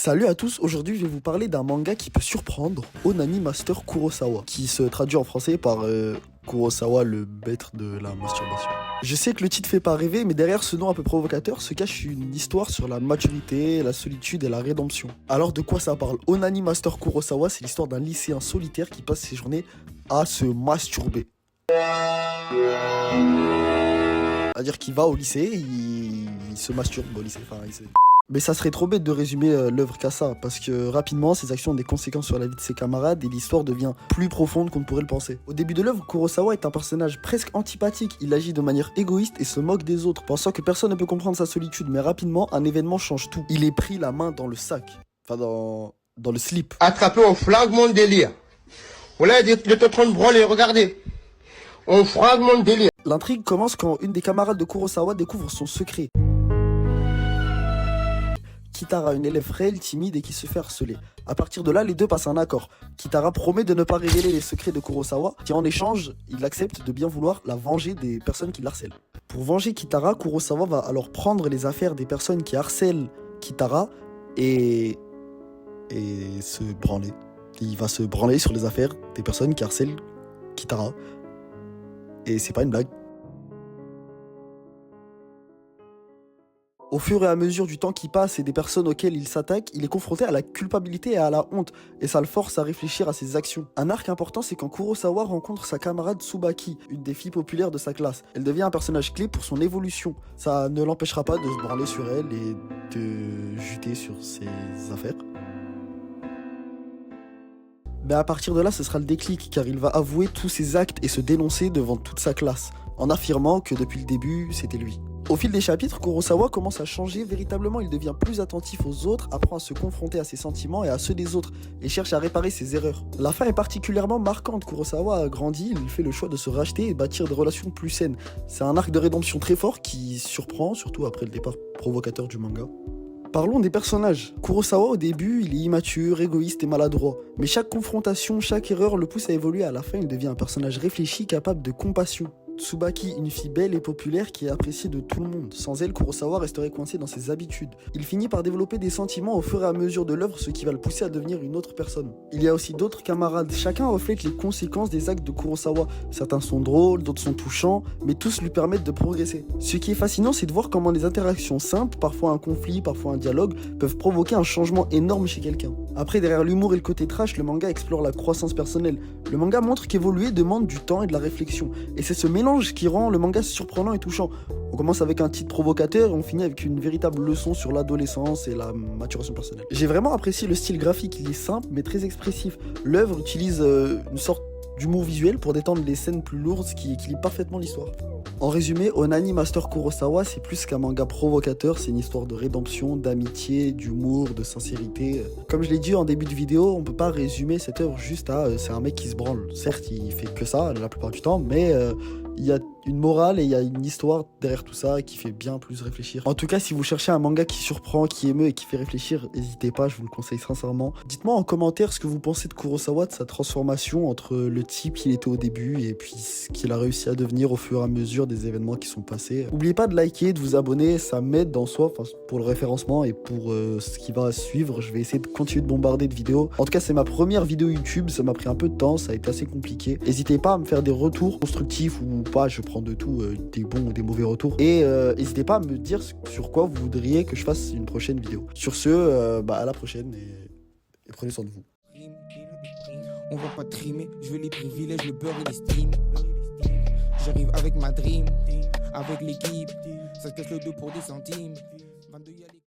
Salut à tous, aujourd'hui je vais vous parler d'un manga qui peut surprendre, Onani Master Kurosawa, qui se traduit en français par Kurosawa, le maître de la masturbation. Je sais que le titre fait pas rêver, mais derrière ce nom un peu provocateur se cache une histoire sur la maturité, la solitude et la rédemption. Alors de quoi ça parle? Onani Master Kurosawa, c'est l'histoire d'un lycéen solitaire qui passe ses journées à se masturber. C'est-à-dire qu'il va au lycée, il se masturbe au lycée, Mais ça serait trop bête de résumer l'œuvre qu'à ça, parce que rapidement, ses actions ont des conséquences sur la vie de ses camarades et l'histoire devient plus profonde qu'on ne pourrait le penser. Au début de l'œuvre, Kurosawa est un personnage presque antipathique, il agit de manière égoïste et se moque des autres, pensant que personne ne peut comprendre sa solitude, mais rapidement, un événement change tout. Il est pris la main dans le sac, dans le slip. Attrapé, on flingue mon délire. Voilà, il est en train de branler, regardez. On flingue mon délire. L'intrigue commence quand une des camarades de Kurosawa découvre son secret. Kitara, une élève frêle, timide et qui se fait harceler. A partir de là, les deux passent un accord. Kitara promet de ne pas révéler les secrets de Kurosawa, qui en échange, il accepte de bien vouloir la venger des personnes qui l'harcèlent. Pour venger Kitara, Kurosawa va alors prendre les affaires des personnes qui harcèlent Kitara et se branler. Il va se branler sur les affaires des personnes qui harcèlent Kitara. Et c'est pas une blague. Au fur et à mesure du temps qui passe et des personnes auxquelles il s'attaque, il est confronté à la culpabilité et à la honte, et ça le force à réfléchir à ses actions. Un arc important, c'est quand Kurosawa rencontre sa camarade Tsubaki, une des filles populaires de sa classe. Elle devient un personnage clé pour son évolution. Ça ne l'empêchera pas de se branler sur elle et de juter sur ses affaires. Mais à partir de là, ce sera le déclic, car il va avouer tous ses actes et se dénoncer devant toute sa classe, en affirmant que depuis le début, c'était lui. Au fil des chapitres, Kurosawa commence à changer véritablement, il devient plus attentif aux autres, apprend à se confronter à ses sentiments et à ceux des autres, et cherche à réparer ses erreurs. La fin est particulièrement marquante, Kurosawa a grandi, il fait le choix de se racheter et bâtir des relations plus saines. C'est un arc de rédemption très fort qui surprend, surtout après le départ provocateur du manga. Parlons des personnages. Kurosawa au début, il est immature, égoïste et maladroit. Mais chaque confrontation, chaque erreur le pousse à évoluer. À la fin, il devient un personnage réfléchi, capable de compassion. Tsubaki, une fille belle et populaire qui est appréciée de tout le monde. Sans elle, Kurosawa resterait coincé dans ses habitudes. Il finit par développer des sentiments au fur et à mesure de l'œuvre, ce qui va le pousser à devenir une autre personne. Il y a aussi d'autres camarades. Chacun reflète les conséquences des actes de Kurosawa. Certains sont drôles, d'autres sont touchants, mais tous lui permettent de progresser. Ce qui est fascinant, c'est de voir comment des interactions simples, parfois un conflit, parfois un dialogue, peuvent provoquer un changement énorme chez quelqu'un. Après, derrière l'humour et le côté trash, le manga explore la croissance personnelle. Le manga montre qu'évoluer demande du temps et de la réflexion. Et c'est ce mélange qui rend le manga surprenant et touchant. On commence avec un titre provocateur et on finit avec une véritable leçon sur l'adolescence et la maturation personnelle. J'ai vraiment apprécié le style graphique, il est simple mais très expressif. L'œuvre utilise une sorte d'humour visuel pour détendre les scènes plus lourdes, ce qui équilibre parfaitement l'histoire. En résumé, Onani Master Kurosawa, c'est plus qu'un manga provocateur, c'est une histoire de rédemption, d'amitié, d'humour, de sincérité. Comme je l'ai dit en début de vidéo, on peut pas résumer cette œuvre juste à c'est un mec qui se branle. Certes, il fait que ça la plupart du temps, mais il y a une morale et il y a une histoire derrière tout ça qui fait bien plus réfléchir. En tout cas, si vous cherchez un manga qui surprend, qui émeut et qui fait réfléchir, n'hésitez pas, je vous le conseille sincèrement. Dites-moi en commentaire ce que vous pensez de Kurosawa, de sa transformation entre le type qu'il était au début et puis ce qu'il a réussi à devenir au fur et à mesure des événements qui sont passés. N'oubliez pas de liker, de vous abonner, ça m'aide dans soi, pour le référencement et pour ce qui va suivre. Je vais essayer de continuer de bombarder de vidéos. En tout cas, c'est ma première vidéo YouTube, ça m'a pris un peu de temps, ça a été assez compliqué. N'hésitez pas à me faire des retours constructifs ou pas, je prends de tout, des bons ou des mauvais retours. Et n'hésitez pas à me dire sur quoi vous voudriez que je fasse une prochaine vidéo. Sur ce, à la prochaine et prenez soin de vous. On va pas trimer, je veux les privilèges, le beurre et les streams. J'arrive avec ma dream, avec l'équipe, ça se cache le dos pour des centimes. 22